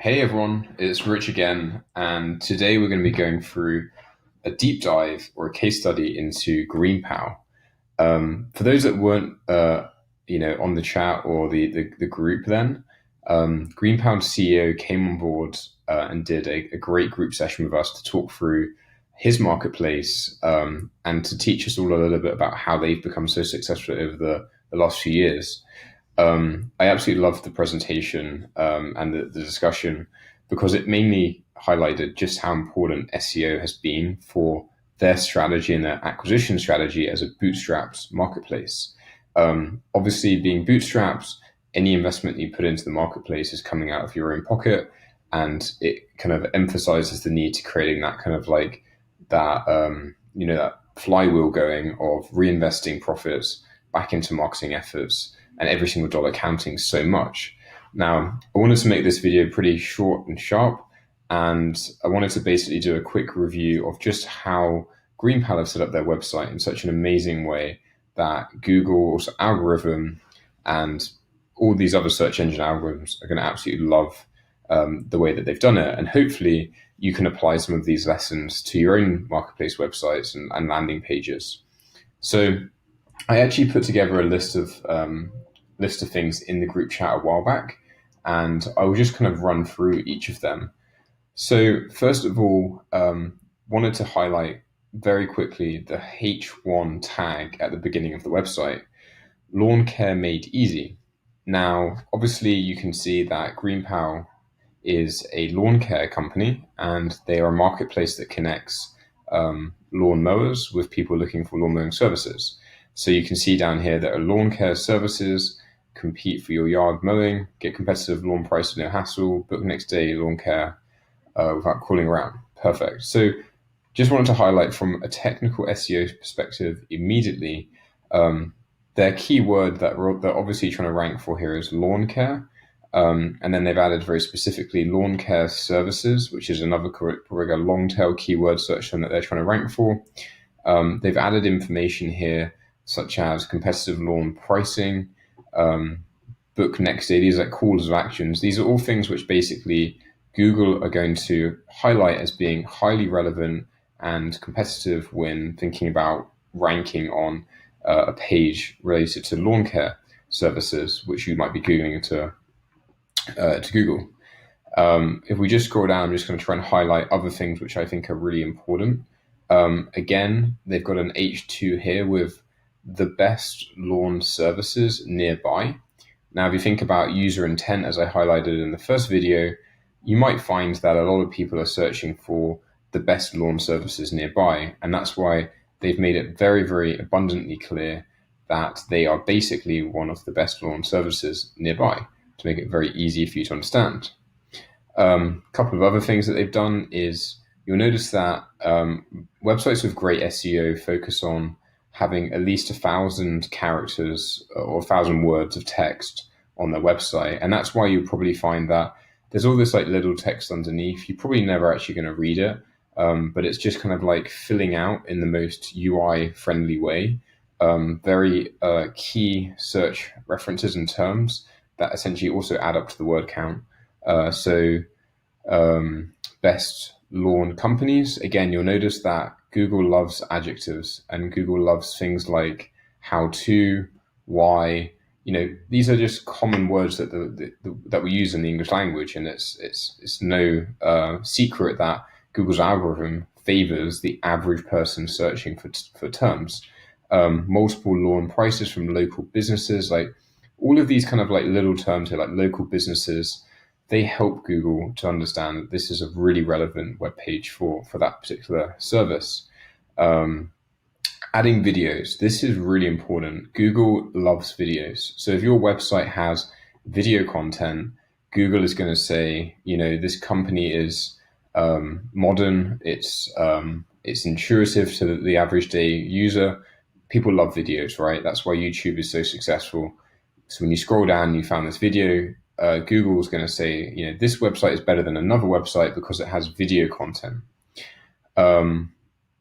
Hey everyone, it's Rich again, and today we're going to be going through a deep dive or a case study into GreenPow. For those that weren't, on the chat or the group, then GreenPow CEO came on board and did a great group session with us to talk through his marketplace and to teach us all a little bit about how they've become so successful over the last few years. I absolutely loved the presentation and the discussion because it mainly highlighted just how important SEO has been for their strategy and their acquisition strategy as a bootstrapped marketplace. Obviously, being bootstrapped, any investment you put into the marketplace is coming out of your own pocket, and it kind of emphasizes the need to creating that kind of like that flywheel going of reinvesting profits back into marketing efforts and every single dollar counting so much. Now, I wanted to make this video pretty short and sharp, and I wanted to basically do a quick review of just how GreenPal have set up their website in such an amazing way that Google's algorithm and all these other search engine algorithms are going to absolutely love the way that they've done it. And hopefully you can apply some of these lessons to your own marketplace websites and landing pages. So I actually put together a list of things in the group chat a while back, and I will just kind of run through each of them. So first of all, wanted to highlight very quickly the H1 tag at the beginning of the website, lawn care made easy. Now, obviously you can see that GreenPow is a lawn care company, and they are a marketplace that connects lawn mowers with people looking for lawn mowing services. So you can see down here that are lawn care services, compete for your yard mowing, get competitive lawn price with no hassle, book next day lawn care without calling around. Perfect. So just wanted to highlight from a technical SEO perspective immediately, their keyword that they're obviously trying to rank for here is lawn care. And then they've added very specifically lawn care services, which is another long tail keyword search term that they're trying to rank for. They've added information here such as competitive lawn pricing, book next day. These are like calls of actions. These are all things which basically Google are going to highlight as being highly relevant and competitive when thinking about ranking on a page related to lawn care services, which you might be Googling to Google. If we just scroll down, I'm just going to try and highlight other things which I think are really important. Again, they've got an H2 here with the best lawn services nearby. Now, if you think about user intent, as I highlighted in the first video, you might find that a lot of people are searching for the best lawn services nearby. And that's why they've made it very, very abundantly clear that they are basically one of the best lawn services nearby to make it very easy for you to understand. A couple of other things that they've done is you'll notice that websites with great SEO focus on having at least 1,000 characters or 1,000 words of text on their website. And that's why you'll probably find that there's all this like little text underneath. You're probably never actually going to read it, but it's just kind of like filling out in the most UI friendly way. Very key search references and terms that essentially also add up to the word count. Best lawn companies. Again, you'll notice that Google loves adjectives and Google loves things like how to, why. These are just common words that that we use in the English language, and it's no secret that Google's algorithm favors the average person searching for terms. Multiple lawn prices from local businesses, like all of these kind of like little terms here, like local businesses, they help Google to understand that this is a really relevant web page for that particular service. Adding videos. This is really important. Google loves videos. So if your website has video content, Google is going to say, this company is modern. It's intuitive to the average day user. People love videos, right? That's why YouTube is so successful. So when you scroll down and you found this video, Google's going to say, this website is better than another website because it has video content.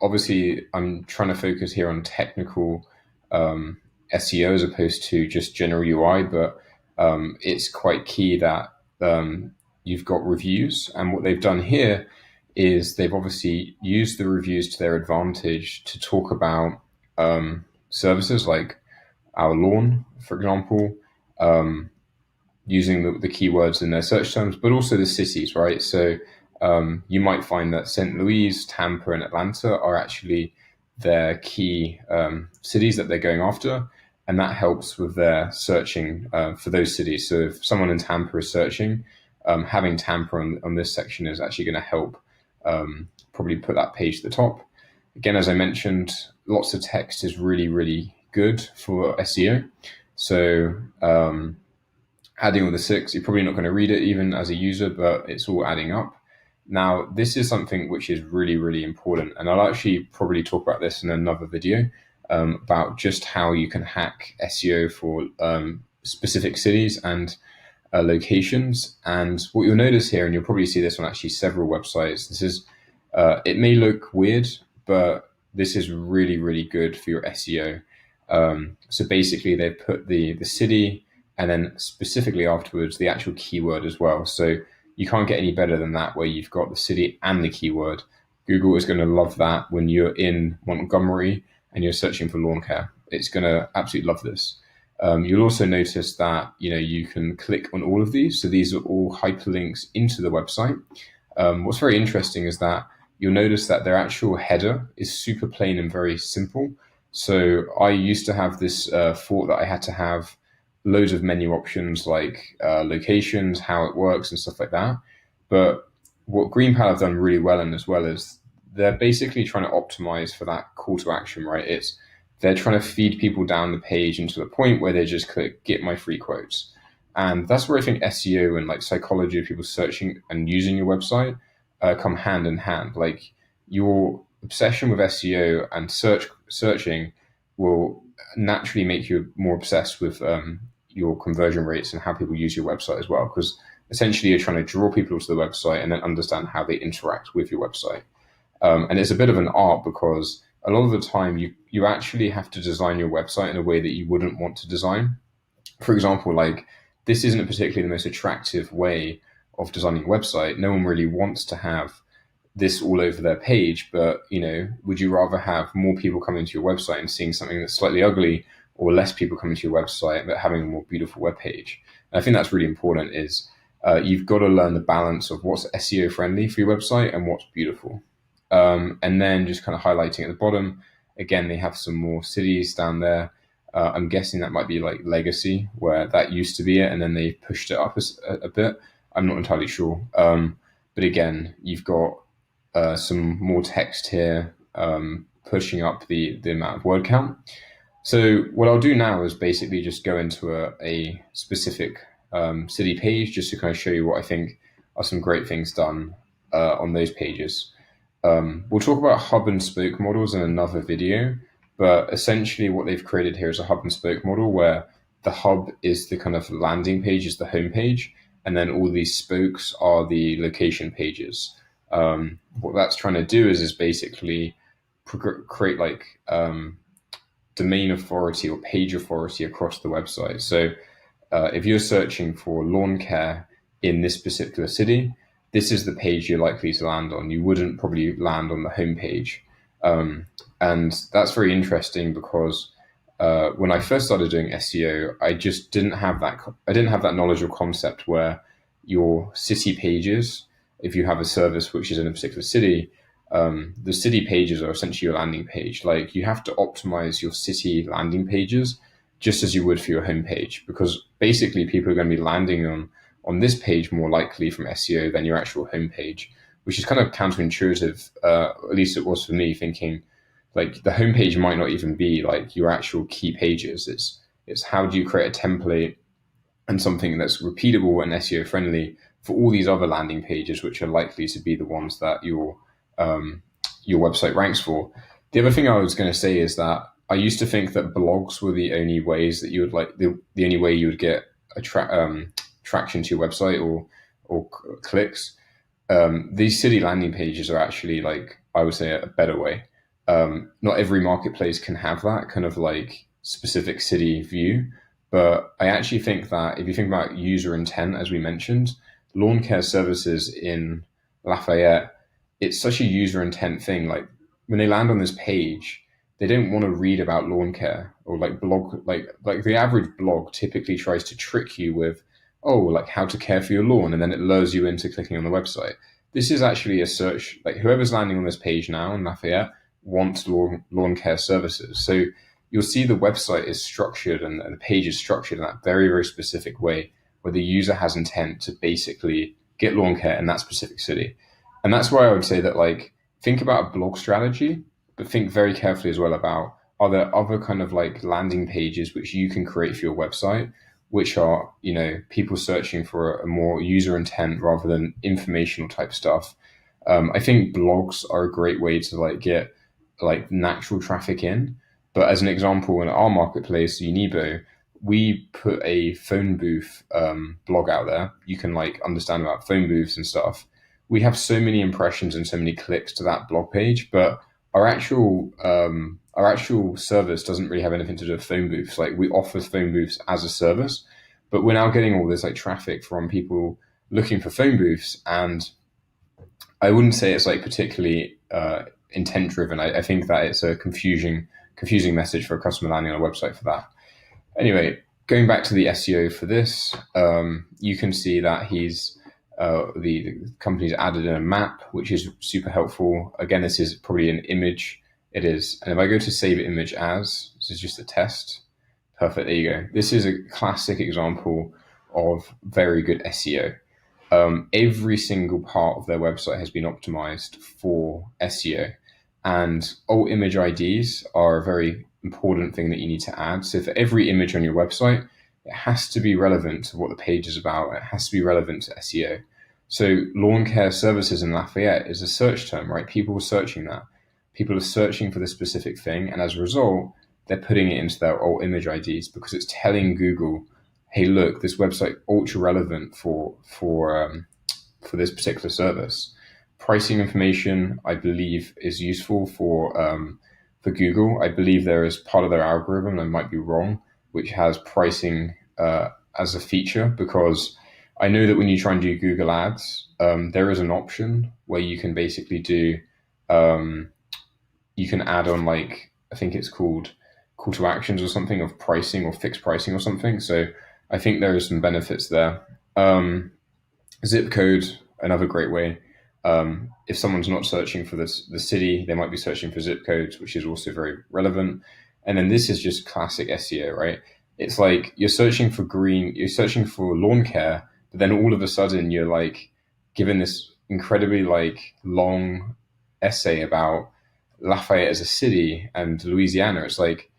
Obviously, I'm trying to focus here on technical SEO as opposed to just general UI, but it's quite key that you've got reviews. And what they've done here is they've obviously used the reviews to their advantage to talk about services like our lawn, for example, using the keywords in their search terms, but also the cities, right? So you might find that St. Louis, Tampa, and Atlanta are actually their key cities that they're going after. And that helps with their searching for those cities. So if someone in Tampa is searching, having Tampa on this section is actually going to help probably put that page to the top. Again, as I mentioned, lots of text is really, really good for SEO. So adding all the 6, you're probably not going to read it even as a user, but it's all adding up. Now, this is something which is really, really important. And I'll actually probably talk about this in another video about just how you can hack SEO for specific cities and locations. And what you'll notice here, and you'll probably see this on actually several websites, this is, it may look weird, but this is really, really good for your SEO. So basically they put the city and then specifically afterwards, the actual keyword as well. So you can't get any better than that, where you've got the city and the keyword. Google is going to love that when you're in Montgomery and you're searching for lawn care. It's going to absolutely love this. You'll also notice that you can click on all of these. So these are all hyperlinks into the website. What's very interesting is that you'll notice that their actual header is super plain and very simple. So I used to have this thought that I had to have loads of menu options like locations, how it works and stuff like that. But what GreenPal have done really well in as well is they're basically trying to optimize for that call to action, right? They're trying to feed people down the page into the point where they just click get my free quotes. And that's where I think SEO and like psychology of people searching and using your website come hand in hand. Like your obsession with SEO and searching will naturally make you more obsessed with your conversion rates and how people use your website as well, because essentially you're trying to draw people to the website and then understand how they interact with your website. And it's a bit of an art because a lot of the time you actually have to design your website in a way that you wouldn't want to design. For example, like this isn't particularly the most attractive way of designing a website. No one really wants to have this all over their page, but would you rather have more people coming to your website and seeing something that's slightly ugly, or less people coming to your website but having a more beautiful web page? And I think that's really important is you've got to learn the balance of what's SEO friendly for your website and what's beautiful. And then just kind of highlighting at the bottom, again, they have some more cities down there. I'm guessing that might be like legacy, where that used to be it, and then they pushed it up a bit. I'm not entirely sure. But again, you've got some more text here, pushing up the amount of word count. So what I'll do now is basically just go into a specific city page just to kind of show you what I think are some great things done on those pages. We'll talk about hub and spoke models in another video, but essentially what they've created here is a hub and spoke model where the hub is the kind of landing page, is the home page, and then all these spokes are the location pages. What that's trying to do is basically create like domain authority or page authority across the website. So if you're searching for lawn care in this particular city, this is the page you're likely to land on. You wouldn't probably land on the home page. And that's very interesting because when I first started doing SEO, I just didn't have that knowledge or concept where your city pages, if you have a service which is in a particular city, the city pages are essentially your landing page. Like you have to optimize your city landing pages just as you would for your home page, because basically people are going to be landing on this page more likely from SEO than your actual home page, which is kind of counterintuitive. At least it was for me, thinking like the homepage might not even be like your actual key pages. It's how do you create a template and something that's repeatable and SEO friendly for all these other landing pages, which are likely to be the ones that your website ranks for. The other thing I was going to say is that I used to think that blogs were the only ways that you would like the only way you would get traction to your website or clicks. These city landing pages are actually, like, I would say, a better way. Not every marketplace can have that kind of like specific city view, but I actually think that if you think about user intent, as we mentioned, lawn care services in Lafayette, it's such a user intent thing. Like when they land on this page, they don't want to read about lawn care or like blog, like the average blog typically tries to trick you with, oh, like how to care for your lawn, and then it lures you into clicking on the website. This is actually a search, like whoever's landing on this page now in Lafayette wants lawn care services. So you'll see the website is structured and the page is structured in that very, very specific way where the user has intent to basically get lawn care in that specific city. And that's why I would say that, like, think about a blog strategy, but think very carefully as well about, are there other kind of like landing pages which you can create for your website, which are, people searching for a more user intent rather than informational type stuff. I think blogs are a great way to like get like natural traffic in. But as an example, in our marketplace, Unibo, we put a phone booth blog out there. You can like understand about phone booths and stuff. We have so many impressions and so many clicks to that blog page, but our actual service doesn't really have anything to do with phone booths. Like we offer phone booths as a service, but we're now getting all this like traffic from people looking for phone booths, and I wouldn't say it's like particularly intent driven. I think that it's a confusing message for a customer landing on a website for that. Anyway, going back to the SEO for this, you can see that the company's added in a map, which is super helpful. Again, this is probably an image. It is. And if I go to save image as, this is just a test. Perfect. There you go. This is a classic example of very good SEO. Every single part of their website has been optimized for SEO. And alt image IDs are a very important thing that you need to add. So for every image on your website, it has to be relevant to what the page is about. It has to be relevant to SEO. So lawn care services in Lafayette is a search term, right? People are searching that. People are searching for this specific thing. And as a result, they're putting it into their alt image IDs because it's telling Google, hey, look, this website ultra relevant for this particular service. Pricing information, I believe, is useful for Google. I believe there is part of their algorithm, I might be wrong, which has pricing as a feature, because I know that when you try and do Google Ads, there is an option where you can basically do, you can add on like, I think it's called call to actions or something of pricing or fixed pricing or something. So I think there are some benefits there. Zip code, another great way. If someone's not searching for the city, they might be searching for zip codes, which is also very relevant. And then this is just classic SEO, right? It's like you're searching for lawn care, but then all of a sudden you're like given this incredibly like long essay about Lafayette as a city and Louisiana. It's like,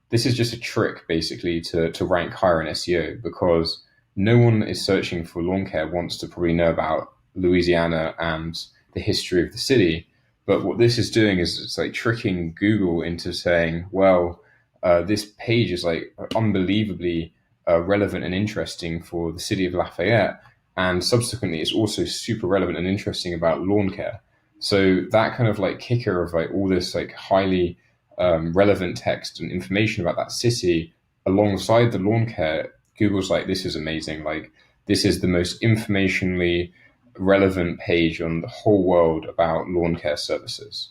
this is just a trick basically to rank higher in SEO, because no one is searching for lawn care wants to probably know about Louisiana and the history of the city. But what this is doing is it's like tricking Google into saying, well, this page is like unbelievably relevant and interesting for the city of Lafayette. And subsequently, it's also super relevant and interesting about lawn care. So that kind of like kicker of like all this like highly relevant text and information about that city alongside the lawn care, Google's like, this is amazing. Like, this is the most informationally relevant page on the whole world about lawn care services.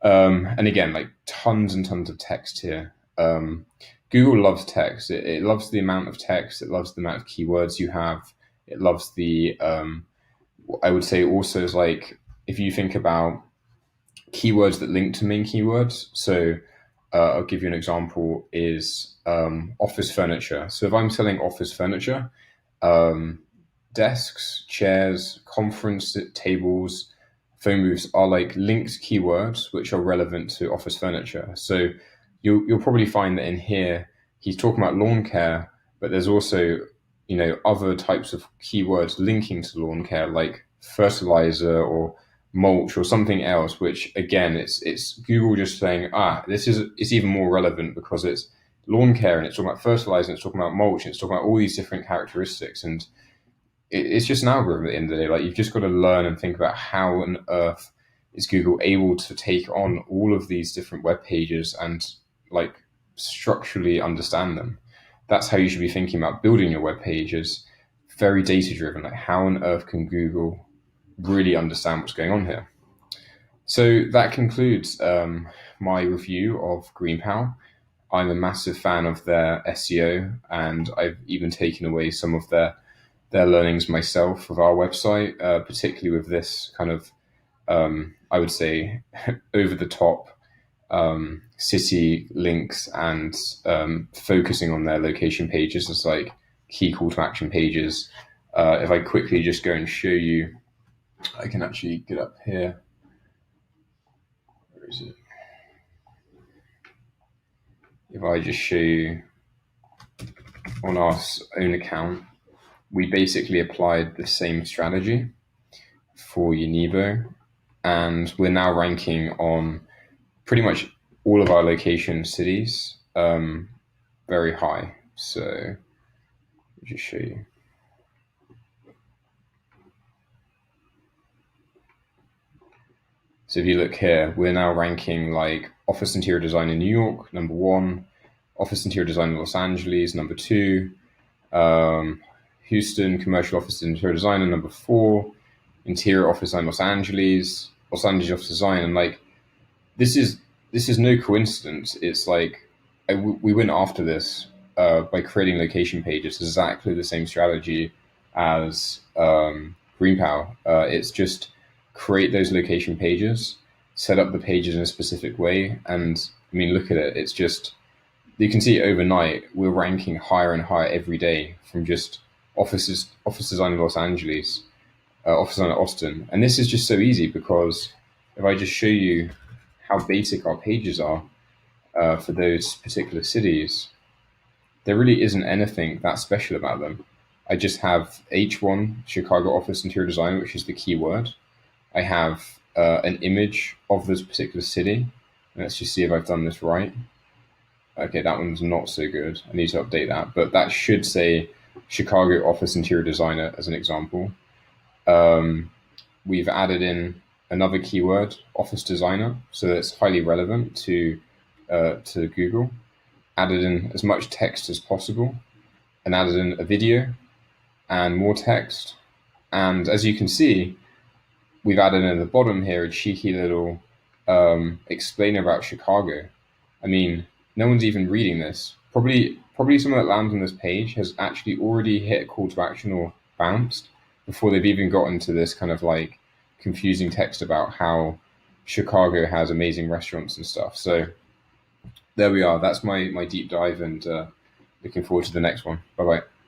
And again, like tons and tons of text here. Google loves text. It loves the amount of text. It loves the amount of keywords you have. It loves the, I would say also is like, if you think about keywords that link to main keywords. So I'll give you an example is office furniture. So if I'm selling office furniture, desks, chairs, conference tables, phone booths are like linked keywords which are relevant to office furniture. So you'll probably find that in here he's talking about lawn care, but there's also other types of keywords linking to lawn care, like fertilizer or mulch or something else, which again it's Google just saying, it's even more relevant because it's lawn care and it's talking about fertilizer and it's talking about mulch and it's talking about all these different characteristics. And it's just an algorithm at the end of the day. Like, you've just got to learn and think about how on earth is Google able to take on all of these different web pages and like structurally understand them. That's how you should be thinking about building your web pages. very data driven. Like, how on earth can Google really understand what's going on here? So that concludes my review of GreenPal. I'm a massive fan of their SEO, and I've even taken away some of their learnings myself with our website, particularly with this kind of, I would say, over the top city links, and focusing on their location pages as like key call to action pages. If I quickly just go and show you, I can actually get up here. Where is it? If I just show you on our own account, we basically applied the same strategy for Univo, and we're now ranking on pretty much all of our location cities very high. So let me just show you. So if you look here, we're now ranking like office interior design in New York, number 1, office interior design in Los Angeles, number 2, Houston commercial office interior designer, number 4, interior office design Los Angeles office design. And like, this is no coincidence. It's like we went after this by creating location pages, exactly the same strategy as GreenPal. It's just create those location pages, set up the pages in a specific way, and I mean, look at it. It's just, you can see overnight we're ranking higher and higher every day, from just office design in Los Angeles, office design in Austin. And this is just so easy, because if I just show you how basic our pages are for those particular cities, there really isn't anything that special about them. I just have H1 Chicago office interior design, which is the keyword. I have an image of this particular city. Let's just see if I've done this right. Okay, that one's not so good. I need to update that, but that should say Chicago office interior designer as an example. We've added in another keyword, office designer, so that's highly relevant to Google. Added in as much text as possible, and added in a video and more text. And as you can see, we've added in at the bottom here a cheeky little explainer about Chicago. I mean, no one's even reading this. Probably someone that lands on this page has actually already hit a call to action or bounced before they've even gotten to this kind of like confusing text about how Chicago has amazing restaurants and stuff. So there we are. That's my deep dive, and looking forward to the next one. Bye-bye.